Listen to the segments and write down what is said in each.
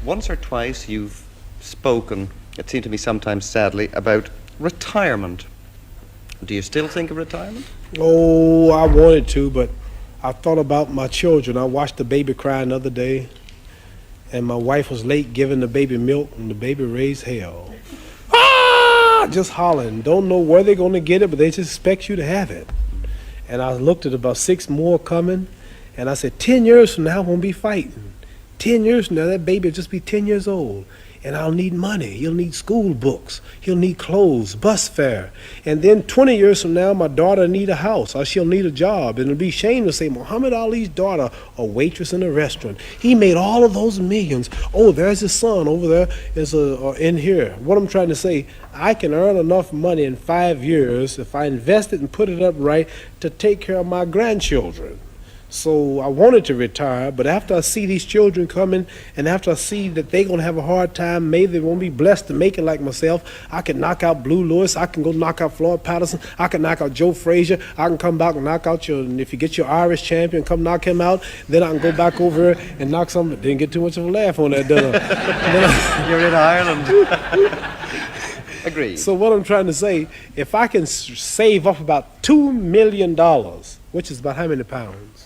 Once or twice you've spoken, it seemed to me sometimes sadly, about retirement. Do you still think of retirement? Oh, I wanted to, but I thought about my children. I watched the baby cry another day, and my wife was late giving the baby milk, and the baby raised hell. Ah! Just hollering. Don't know where they're going to get it, but they just expect you to have it. And I looked at about 6 more coming, and I said, 10 years from now, I won't be fighting. 10 years from now, that baby will just be 10 years old. And I'll need money. He'll need school books. He'll need clothes, bus fare. And then 20 years from now, my daughter need a house or she'll need a job. And it'll be shame to say, Muhammad Ali's daughter, a waitress in a restaurant. He made all of those millions. Oh, there's his son over there in here. What I'm trying to say, I can earn enough money in 5 years if I invest it and put it up right to take care of my grandchildren. So I wanted to retire, but after I see these children coming and after I see that they're going to have a hard time, maybe they won't be blessed to make it like myself, I can knock out Blue Lewis, I can go knock out Floyd Patterson, I can knock out Joe Frazier, I can come back and knock out and if you get your Irish champion, come knock him out, then I can go back over here and knock some, didn't get too much of a laugh on that, did I? You're in Ireland. Agreed. So what I'm trying to say, if I can save up about $2 million, which is about how many pounds?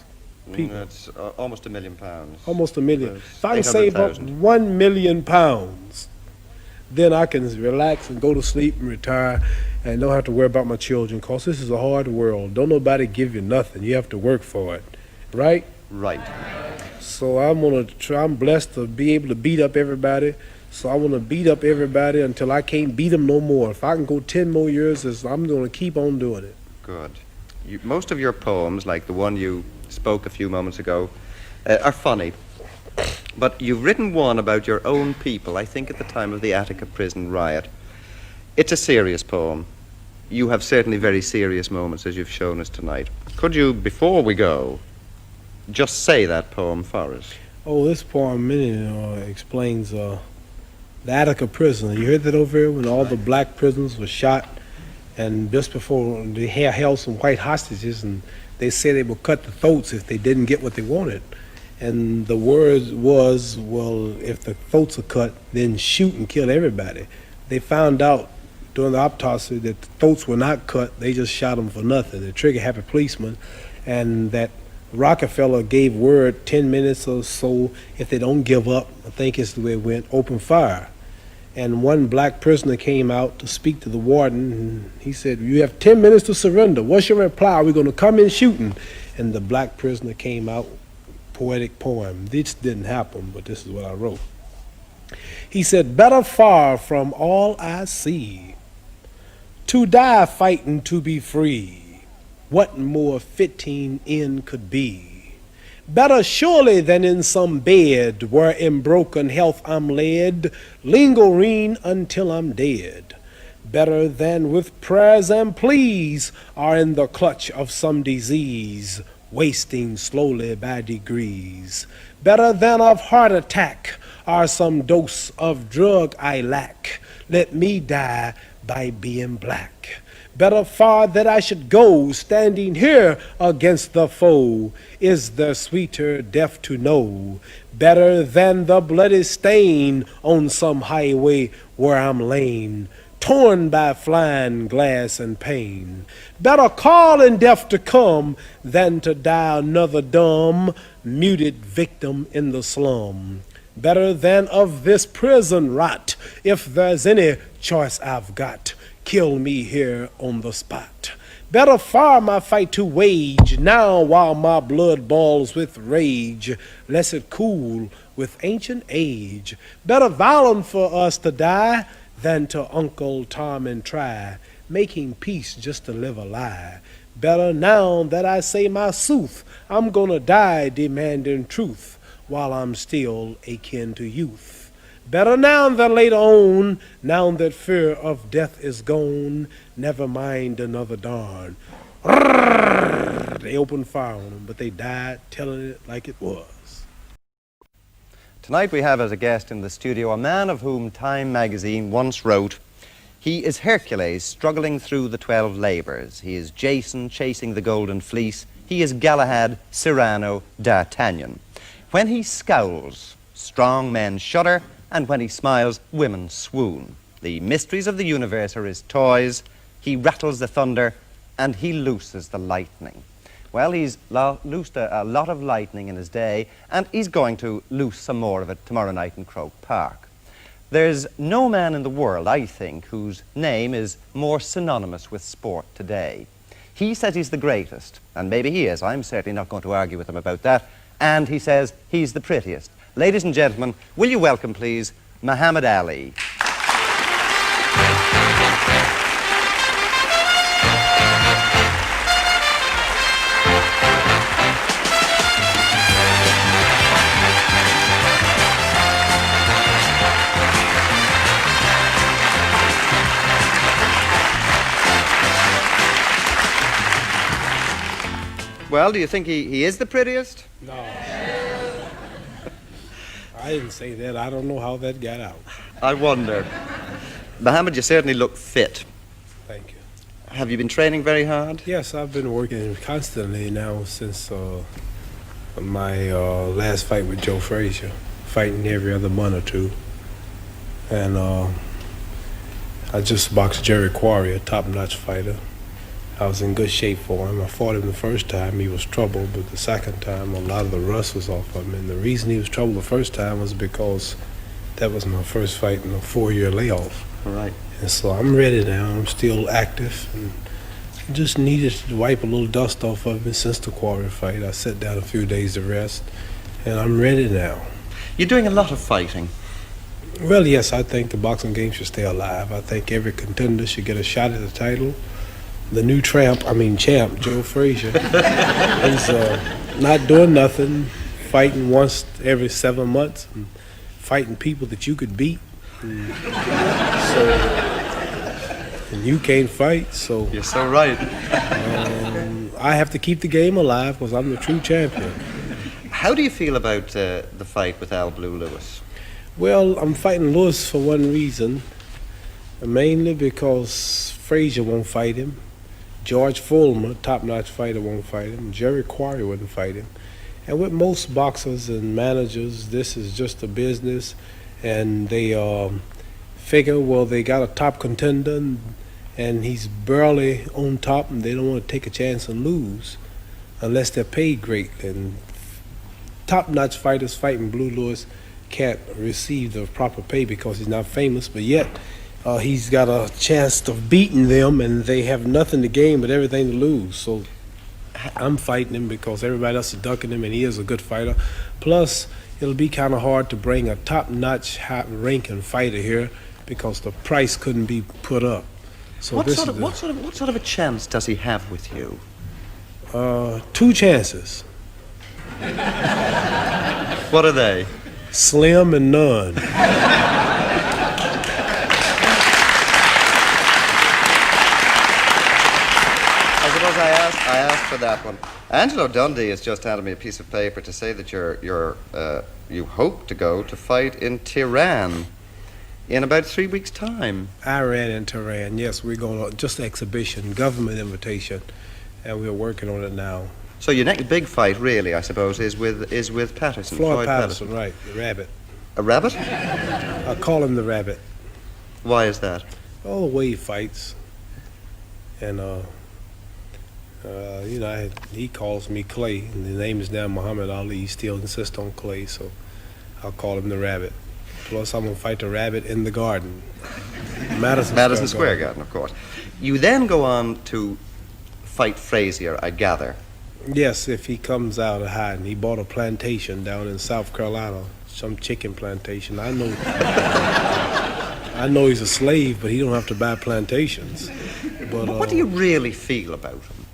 People. It's almost £1 million. Almost $1 million. It's If I can save up 1 million pounds, then I can relax and go to sleep and retire and don't have to worry about my children, because this is a hard world. Don't nobody give you nothing. You have to work for it. Right? Right. So I'm blessed to be able to beat up everybody. So I want to beat up everybody until I can't beat them no more. If I can go 10 more years, I'm going to keep on doing it. Good. Most of your poems, like the one you spoke a few moments ago, are funny. But you've written one about your own people, I think at the time of the Attica prison riot. It's a serious poem. You have certainly very serious moments, as you've shown us tonight. Could you, before we go, just say that poem for us? Oh, this poem explains the Attica prison. You heard that over here when all the black prisoners were shot, and just before they held some white hostages, and they said they would cut the throats if they didn't get what they wanted. And the word was, well, if the throats are cut, then shoot and kill everybody. They found out during the autopsy that the throats were not cut. They just shot them for nothing. The trigger-happy policeman, and that Rockefeller gave word 10 minutes or so, if they don't give up, I think it's the way it went, open fire. And one black prisoner came out to speak to the warden, and he said, you have 10 minutes to surrender. What's your reply? Are we going to come in shooting? And the black prisoner came out, poetic poem. This didn't happen, but this is what I wrote. He said, better far from all I see, to die fighting to be free. What more fitting end could be? Better surely than in some bed where in broken health I'm led, lingering until I'm dead. Better than with prayers and pleas are in the clutch of some disease, wasting slowly by degrees. Better than of heart attack are some dose of drug I lack. Let me die by being black. Better far that I should go, standing here against the foe, is the sweeter death to know. Better than the bloody stain on some highway where I'm lain, torn by flying glass and pain. Better call in death to come than to die another dumb, muted victim in the slum. Better than of this prison rot, if there's any choice I've got. Kill me here on the spot. Better far my fight to wage now while my blood boils with rage, lest it cool with ancient age. Better violent for us to die than to Uncle Tom and try, making peace just to live a lie. Better now that I say my sooth, I'm gonna die demanding truth while I'm still akin to youth. Better now than later on, now that fear of death is gone, never mind another dawn. They opened fire on them, but they died telling it like it was. Tonight we have as a guest in the studio a man of whom Time magazine once wrote, he is Hercules struggling through the 12 labors. He is Jason chasing the golden fleece. He is Galahad, Cyrano, D'Artagnan. When he scowls, Strong men shudder, and when he smiles, women swoon. The mysteries of the universe are his toys. He rattles the thunder, and he looses the lightning. Well, he's loosed a lot of lightning in his day, and he's going to loose some more of it tomorrow night in Croke Park. There's no man in the world, I think, whose name is more synonymous with sport today. He says he's the greatest, and maybe he is. I'm certainly not going to argue with him about that. And he says he's the prettiest. Ladies and gentlemen, will you welcome, please, Muhammad Ali. Well, do you think he is the prettiest? No. I didn't say that. I don't know how that got out. I wonder. Muhammad, you certainly look fit. Thank you. Have you been training very hard? Yes, I've been working constantly now since my last fight with Joe Frazier, fighting every other month or two. And I just boxed Jerry Quarry, a top-notch fighter. I was in good shape for him. I fought him the first time. He was troubled, but the second time, a lot of the rust was off of him. And the reason he was troubled the first time was because that was my first fight in a 4-year layoff. All right. And so I'm ready now. I'm still active and just needed to wipe a little dust off of me since the Quarry fight. I sat down a few days to rest, and I'm ready now. You're doing a lot of fighting. Well, yes, I think the boxing game should stay alive. I think every contender should get a shot at the title. The new champ, Joe Frazier, is not doing nothing, fighting once every 7 months, and fighting people that you could beat. And you can't fight, so You're so right. I have to keep the game alive because I'm the true champion. How do you feel about the fight with Al Blue Lewis? Well, I'm fighting Lewis for one reason, mainly because Frazier won't fight him. George Fulmer, top-notch fighter, won't fight him. Jerry Quarry wouldn't fight him. And with most boxers and managers, this is just a business, and they figure, well, they got a top contender, and he's barely on top, and they don't want to take a chance and lose unless they're paid great. And top-notch fighters fighting Blue Lewis can't receive the proper pay because he's not famous, but yet he's got a chance of beating them, and they have nothing to gain but everything to lose. So I'm fighting him because everybody else is ducking him, and he is a good fighter. Plus, it'll be kind of hard to bring a top-notch, high-ranking fighter here because the price couldn't be put up. So What sort of a chance does he have with you? 2 chances, What are they? slim and none. I asked for that one. Angelo Dundee has just handed me a piece of paper to say that you hope to go to fight in Tehran in about 3 weeks' time. Iran and Tehran, yes, we're going to just exhibition, government invitation, and we're working on it now. So your next big fight, really, I suppose, is with Patterson. Floyd Patterson, right, the rabbit. A rabbit? I call him the rabbit. Why is that? Oh, the way he fights. And, he calls me Clay, and the name is now Muhammad Ali. He still insists on Clay, so I'll call him the rabbit. Plus, I'm going to fight the rabbit in the garden. Madison Square Garden, of course. You then go on to fight Frazier, I gather. Yes, if he comes out of hiding. He bought a plantation down in South Carolina, some chicken plantation. I know he's a slave, but he don't have to buy plantations. But What do you really feel about him?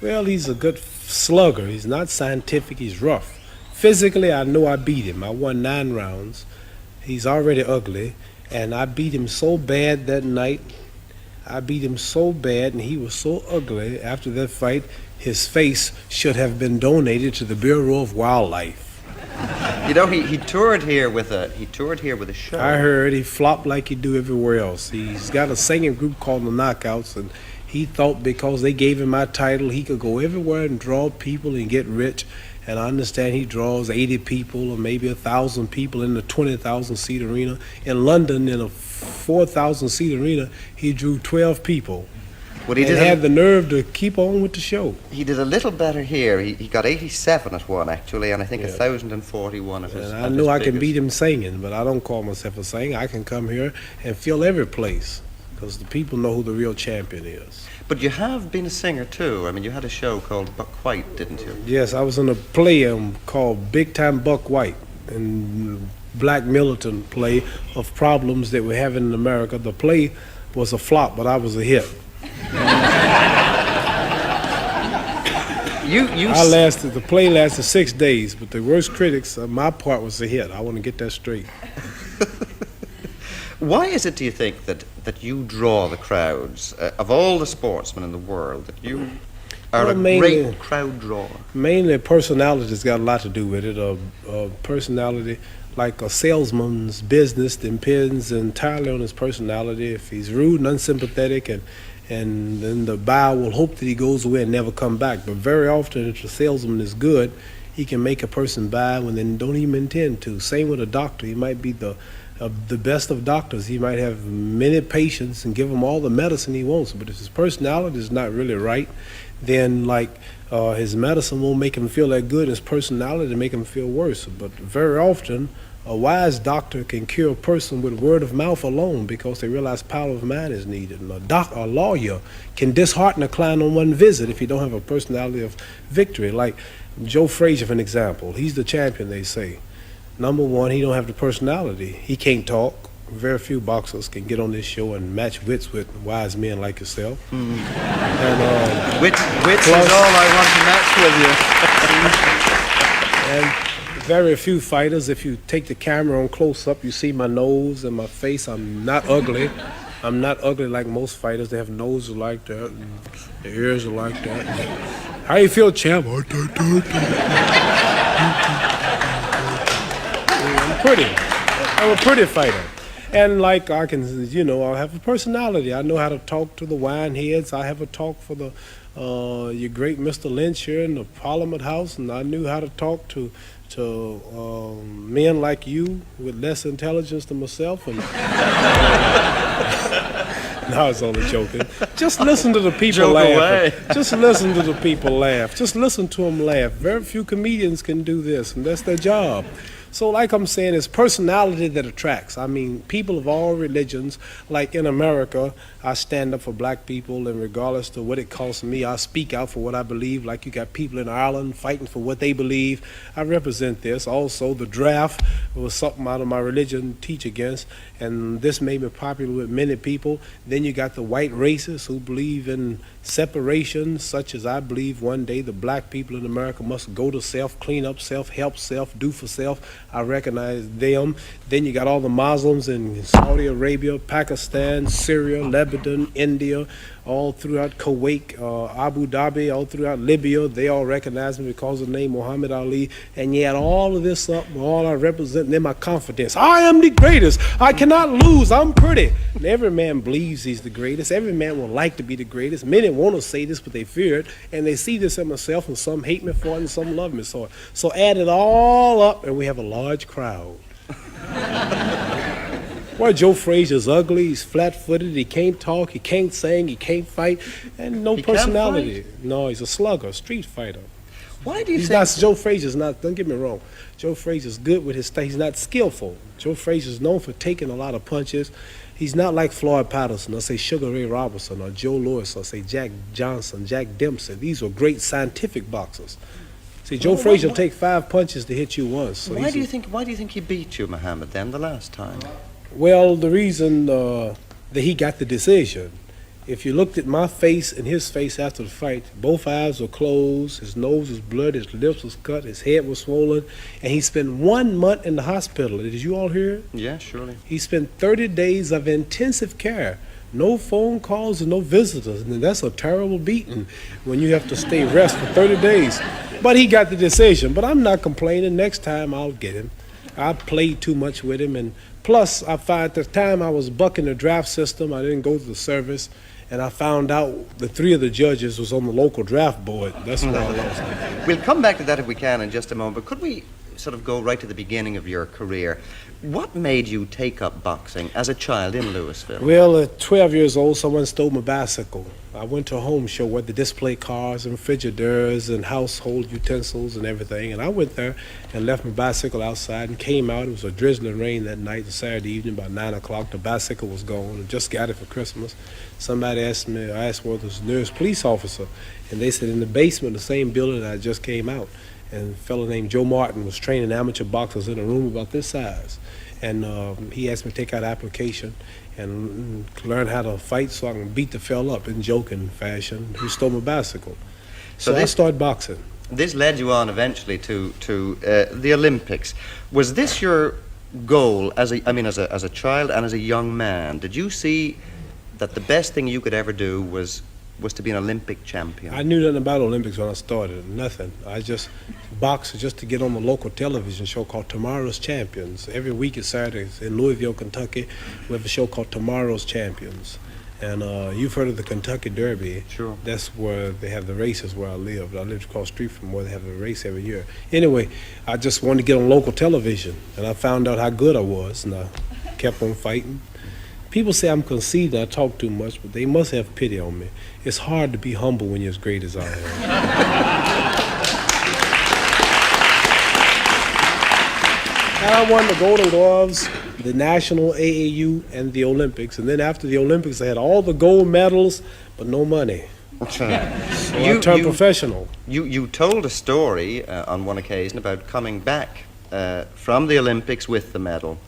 well, he's a good slugger. He's not scientific. He's rough. Physically, I know I beat him. I won 9 rounds. He's already ugly, and I beat him so bad that night. I beat him so bad, and he was so ugly after that fight, his face should have been donated to the Bureau of Wildlife. You know, he toured here with a show. I heard he flopped like he do everywhere else. He's got a singing group called the Knockouts, and he thought because they gave him my title, he could go everywhere and draw people and get rich. and I understand he draws 80 people or maybe 1,000 people in the 20,000-seat arena. In London, in a 4,000-seat arena, he drew 12 people. Well, he And did. had the nerve to keep on with the show. He did a little better here. He got 87 at one, actually, and I think Yeah. 1,041 at his. And I at know his I can biggest. beat him singing, but I don't call myself a singer. I can come here and fill every place because the people know who the real champion is. But you have been a singer too. I mean, you had a show called Buck White, didn't you? Yes, I was in a play called Big Time Buck White, and black militant play of problems that we're having in America. The play was a flop, but I was a hit. The play lasted 6 days, but the worst critics, my part was a hit. I want to get that straight. Why is it, do you think, that you draw the crowds of all the sportsmen in the world? That you are Well, a mainly- great crowd drawer. Mainly personality's got a lot to do with it. A personality, like a salesman's business, depends entirely on his personality. If he's rude and unsympathetic, and then the buyer will hope that he goes away and never come back. But very often, if the salesman is good, he can make a person buy when they don't even intend to. Same with a doctor. He might be the best of doctors. He might have many patients and give them all the medicine he wants. But if his personality is not really right, then his medicine won't make him feel that good. His personality make him feel worse. But very often, a wise doctor can cure a person with word of mouth alone because they realize power of mind is needed. And a lawyer can dishearten a client on one visit if he don't have a personality of victory. Like Joe Frazier, for an example. He's the champion, they say. Number one, he don't have the personality. He can't talk. Very few boxers can get on this show and match wits with wise men like yourself. And, Wits Plus- is all I want to match with you. and very few fighters, if you take the camera on close up, you see my nose and my face. I'm not ugly. I'm not ugly like most fighters. They have noses like that, and their ears are like that. How you feel, champ? I'm pretty. I'm a pretty fighter. And I can, I have a personality. I know how to talk to the wine heads. I have a talk for your great Mr. Lynch here in the Parliament House, and I knew how to talk to men like you with less intelligence than myself. And no, I was only joking. Just listen to the people Joke laugh. away. Just listen to the people laugh. Just listen to them laugh. Very few comedians can do this, and that's their job. So like I'm saying, it's personality that attracts. I mean, people of all religions, like in America, I stand up for black people, and regardless to what it costs me, I speak out for what I believe. Like you got people in Ireland fighting for what they believe. I represent this. Also, the draft was something out of my religion teach against, and this made me popular with many people. Then you got the white racists who believe in separation, such as I believe one day the black people in America must go to self, clean up self, help self, do for self. I recognize them. Then you got all the Muslims in Saudi Arabia, Pakistan, Syria, Lebanon, India, all throughout Kuwait, Abu Dhabi, all throughout Libya. They all recognize me because of the name Muhammad Ali. And you add all of this up, all I represent, and then my confidence. I am the greatest. I cannot lose. I'm pretty. And every man believes he's the greatest. Every man would like to be the greatest. Many want to say this, but they fear it. And they see this in myself, and some hate me for it, and some love me for it. So add it all up, and we have a large crowd. Well, Joe Frazier's ugly, he's flat-footed, he can't talk, he can't sing, he can't fight, and no He can't personality. No, he's a slugger, street fighter. Why do you He's think? not, Joe Frazier's not, don't get me wrong, Joe Frazier's good with his stuff, he's not skillful. Joe Frazier's known for taking a lot of punches. He's not like Floyd Patterson, or say Sugar Ray Robinson, or Joe Louis, or say Jack Johnson, Jack Dempsey. These were great scientific boxers. See, Joe Frazier will take 5 punches to hit you once. So Why he's do a- you think? Why do you think he beat you, Muhammad? Then the last time. Well, the reason that he got the decision, if you looked at my face and his face after the fight, both eyes were closed, his nose was bloody, his lips was cut, his head was swollen, and he spent 1 month in the hospital. Did you all hear it? Yeah, surely. He spent 30 days of intensive care. No phone calls and no visitors. And that's a terrible beating when you have to stay rest for 30 days. But he got the decision. But I'm not complaining. Next time I'll get him. I played too much with him. And plus, I find at the time I was bucking the draft system. I didn't go to the service. and I found out the 3 of the judges was on the local draft board. That's why I lost. We'll come back to that if we can in just a moment, but could we sort of go right to the beginning of your career? What made you take up boxing as a child in Louisville? Well, at 12 years old, someone stole my bicycle. I went to a home show where they display cars and refrigerators and household utensils and everything. And I went there and left my bicycle outside and came out. It was a drizzling rain that night, Saturday evening, about 9 o'clock. The bicycle was gone. I just got it for Christmas. Somebody asked me, I asked whether it was the nearest police officer. And they said in the basement of the same building that I just came out. And a fellow named Joe Martin was training amateur boxers in a room about this size. And he asked me to take out an application and learn how to fight so I can beat the fella up in joking fashion who stole my bicycle. So I started boxing. This led you on eventually to the Olympics. Was this your goal as a child and as a young man? Did you see that the best thing you could ever do was to be an Olympic champion? I knew nothing about Olympics when I started, nothing. I just boxed just to get on the local television show called Tomorrow's Champions. Every week at Saturdays in Louisville, Kentucky, we have a show called Tomorrow's Champions. And you've heard of the Kentucky Derby. Sure. That's where they have the races where I lived. I lived across the street from where they have a race every year. Anyway, I just wanted to get on local television, and I found out how good I was, and I kept on fighting. People say I'm conceited, I talk too much, but they must have pity on me. It's hard to be humble when you're as great as I am. And I won the Golden Gloves, the National AAU, and the Olympics. And then after the Olympics, I had all the gold medals, but no money. So I turned professional. You told a story on one occasion about coming back from the Olympics with the medal.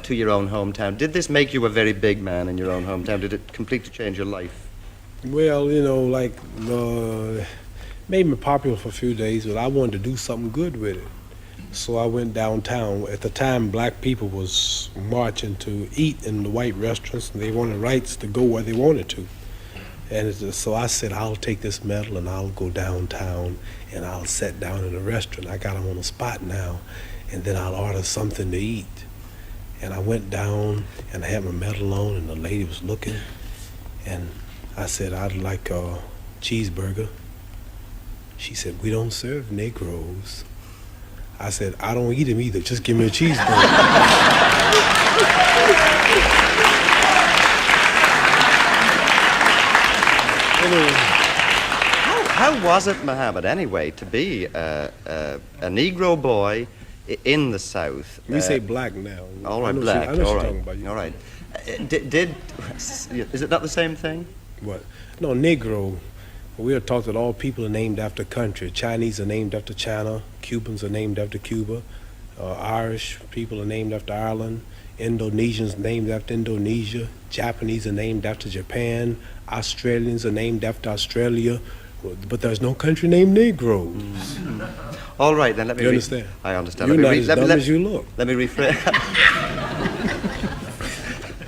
To your own hometown. Did this make you a very big man in your own hometown? Did it completely change your life? Well, made me popular for a few days, but I wanted to do something good with it. So I went downtown. At the time, black people was marching to eat in the white restaurants, and they wanted rights to go where they wanted to. And so I said, I'll take this medal and I'll go downtown and I'll sit down in a restaurant. I got them on the spot now, and then I'll order something to eat. And I went down and I had my medal on, and the lady was looking, and I said, I'd like a cheeseburger. She said, we don't serve Negroes. I said, I don't eat them either, just give me a cheeseburger. Anyway. How was it, Muhammad, anyway, to be a Negro boy in the South? We say black now. All right, black. I know all what right. you're talking about. All right. Is it not the same thing? What? No, Negro. We are taught that all people are named after country. Chinese are named after China. Cubans are named after Cuba. Irish people are named after Ireland. Indonesians named after Indonesia. Japanese are named after Japan. Australians are named after Australia. But there's no country named Negroes. Mm. All right, then let me. You understand? I understand. You're not as dumb as you look. Let me rephrase.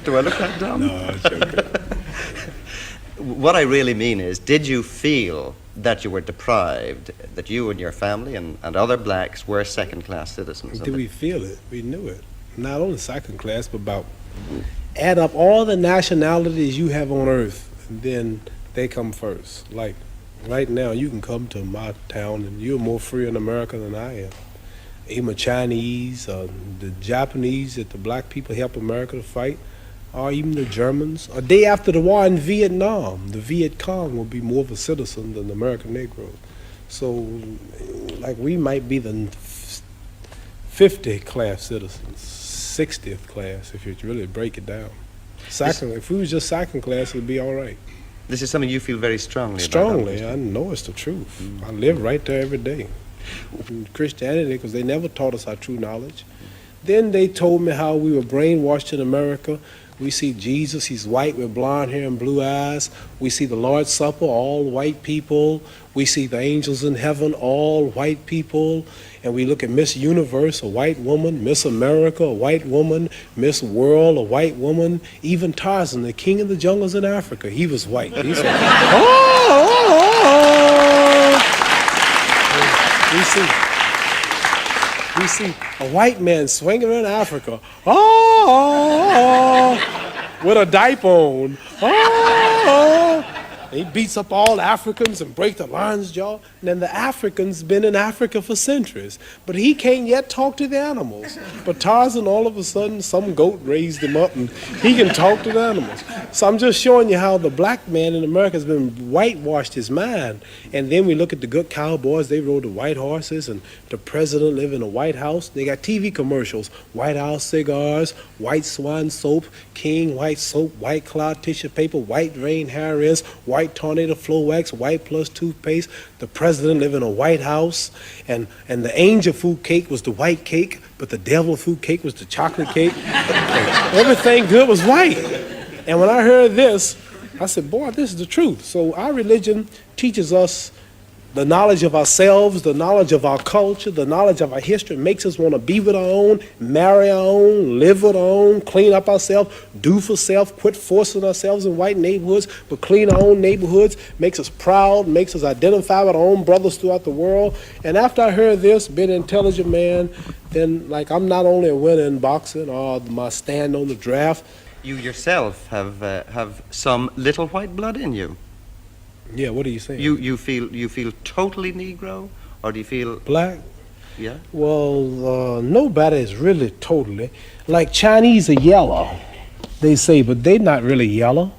Do I look that dumb? No, I'm joking. What I really mean is, did you feel that you were deprived, that you and your family and other blacks were second-class citizens? Did we feel it? We knew it. Not only second class, but about add up all the nationalities you have on earth, and then they come first. Like right now, you can come to my town, and you're more free in America than I am. Even Chinese, the Japanese, that the black people help America to fight, or even the Germans. A day after the war in Vietnam, the Viet Cong will be more of a citizen than the American Negro. So, like, we might be the 50th class citizens, 60th class, if you really break it down. If we was just second class, it'd be all right. This is something you feel very strongly about. Strongly, I know it's the truth. I live right there every day. In Christianity, because they never taught us our true knowledge. Then they told me how we were brainwashed in America. We see Jesus, he's white with blonde hair and blue eyes. We see the Lord's Supper, all white people. We see the angels in heaven, all white people. And we look at Miss Universe, a white woman, Miss America, a white woman, Miss World, a white woman. Even Tarzan, the king of the jungles in Africa, he was white. He said, We see a white man swinging around Africa, with a diaper on. He beats up all Africans and break the lion's jaw. And then the Africans been in Africa for centuries. But he can't yet talk to the animals. But Tarzan, all of a sudden, some goat raised him up and he can talk to the animals. So I'm just showing you how the black man in America has been whitewashed his mind. And then we look at the good cowboys, they rode the white horses, and the president lived in a White House. They got TV commercials, White House cigars, White Swan soap, King White soap, White Cloud tissue paper, White Rain hair rinse, White Tornado Flow Wax, White Plus toothpaste. The president lived in a White House, and the angel food cake was the white cake, but the devil food cake was the chocolate cake. Everything good was white. And when I heard this, I said, boy, this is the truth. So our religion teaches us the knowledge of ourselves, the knowledge of our culture, the knowledge of our history, makes us want to be with our own, marry our own, live with our own, clean up ourselves, do for self, quit forcing ourselves in white neighborhoods, but clean our own neighborhoods, makes us proud, makes us identify with our own brothers throughout the world. And after I heard this, being an intelligent man, then like I'm not only a winner in boxing or my stand on the draft. You yourself have some little white blood in you. Yeah, what are you saying? You feel totally Negro, or do you feel black? Yeah. Well, nobody is really totally. Like Chinese are yellow, they say, but they're not really yellow.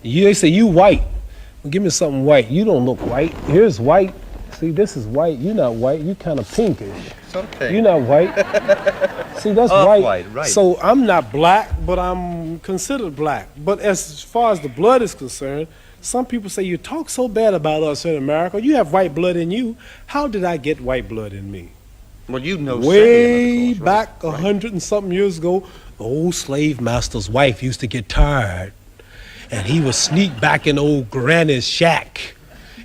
They say you white. Well, give me something white. You don't look white. Here's white. See, this is white. You're not white. You kind of pinkish. Okay. You're not white. See, that's white. Right. So I'm not black, but I'm considered black. But as far as the blood is concerned, some people say, you talk so bad about us in America. You have white blood in you. How did I get white blood in me? Well, you know, way back 100 and something years ago, the old slave master's wife used to get tired, and he would sneak back in old Granny's shack.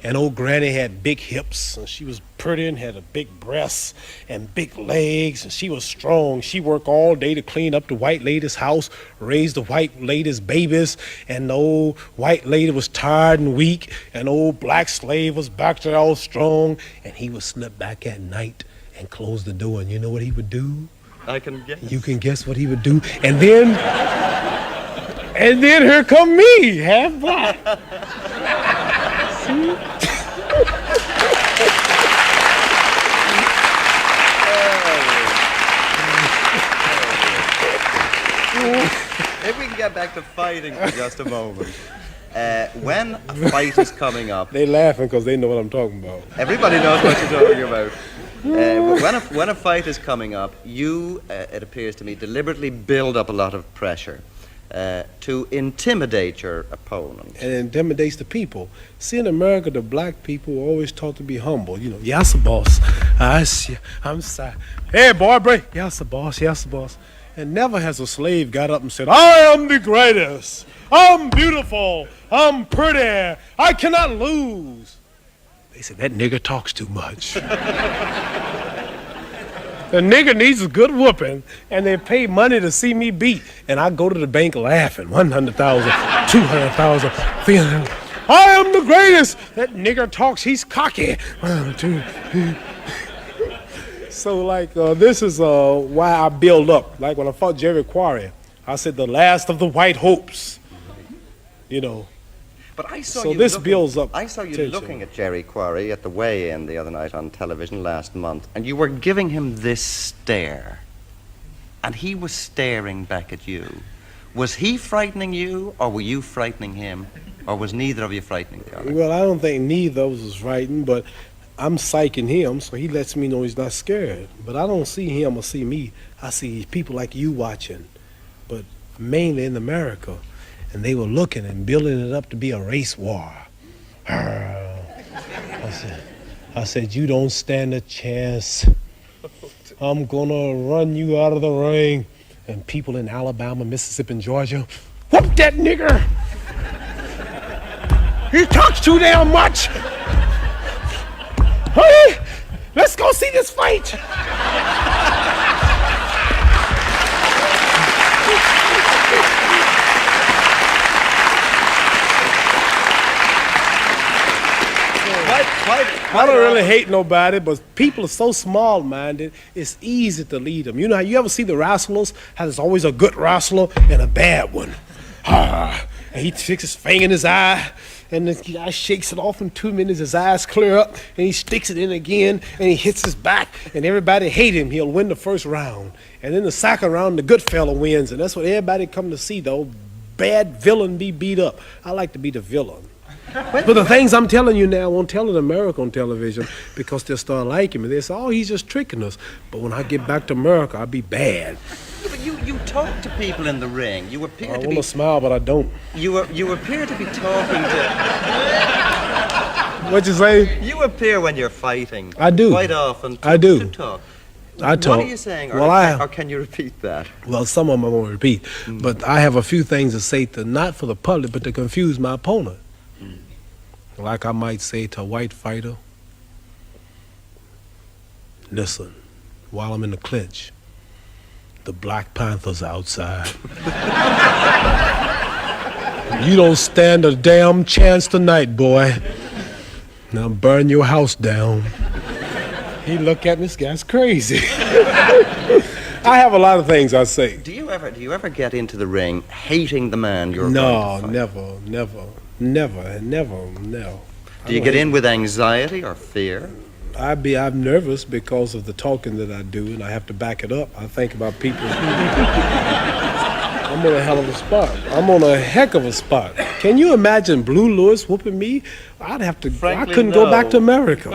And old Granny had big hips, and she was pretty and had a big breasts and big legs, and she was strong. She worked all day to clean up the white lady's house, raise the white lady's babies, and the old white lady was tired and weak, and old black slave was back there all strong, and he would slip back at night and close the door, and you know what he would do? I can guess. You can guess what he would do, and then here come me, half black. If we can get back to fighting for just a moment. When a fight is coming up... They laughing because they know what I'm talking about. Everybody knows what you're talking about. But when a fight is coming up, you, it appears to me, deliberately build up a lot of pressure to intimidate your opponent. And it intimidates the people. See, in America, the black people are always taught to be humble. You know, yes, boss. I'm sorry. Hey, boy, break. Yes, boss. Yes, boss. And never has a slave got up and said, I am the greatest. I'm beautiful. I'm pretty. I cannot lose. They said, that nigger talks too much. The nigger needs a good whooping, and they pay money to see me beat. And I go to the bank laughing, 100,000, 200,000, 300,000. I am the greatest. That nigger talks, he's cocky. 1, 2, 3. So, like, this is why I build up. Like when I fought Jerry Quarry, I said the last of the white hopes, you know. But I saw so you this looking, builds up. I saw you tension. looking at Jerry Quarry at the weigh-in the other night on television last month, and you were giving him this stare, and he was staring back at you. Was he frightening you, or were you frightening him, or was neither of you frightening the other? Well, I don't think neither of us was frightened, but I'm psyching him, so he lets me know he's not scared. But I don't see him or see me. I see people like you watching, but mainly in America. And they were looking and building it up to be a race war. I said, you don't stand a chance. I'm gonna run you out of the ring. And people in Alabama, Mississippi, and Georgia, whoop that nigger! He talks too damn much! Hey, let's go see this fight! I don't really hate nobody, but people are so small-minded, it's easy to lead them. You know how you ever see the wrestlers? How there's always a good wrestler and a bad one. And he sticks his finger in his eye, and this guy shakes it off in 2 minutes. His eyes clear up, and he sticks it in again, and he hits his back, and everybody hate him. He'll win the first round, and then the second round, the good fella wins, and that's what everybody come to see. The old bad villain be beat up. I like to be the villain. But the things I'm telling you now, I won't tell in America on television because they'll start liking me. They say, oh, he's just tricking us. But when I get back to America, I'll be bad. But you talk to people in the ring. You appear I to want be. to smile, but I don't. You appear to be talking to. What'd you say? You appear when you're fighting. I do. Quite often. I do. To talk. I talk. What are you saying? Or, Well, or can you repeat that? Well, some of them I won't repeat. But I have a few things to say to not for the public, but to confuse my opponent. Like I might say to a white fighter, listen, while I'm in the clinch, the Black Panther's outside. You don't stand a damn chance tonight, boy. Now burn your house down. He look at me, this guy's crazy. I have a lot of things I say. Do you ever get into the ring hating the man you're No, going to fight? never. Do you get in with anxiety or fear? I'm nervous because of the talking that I do, and I have to back it up. I think about people. I'm on a hell of a spot. I'm on a heck of a spot. Can you imagine Blue Lewis whooping me? I Frankly, couldn't go back no. to America.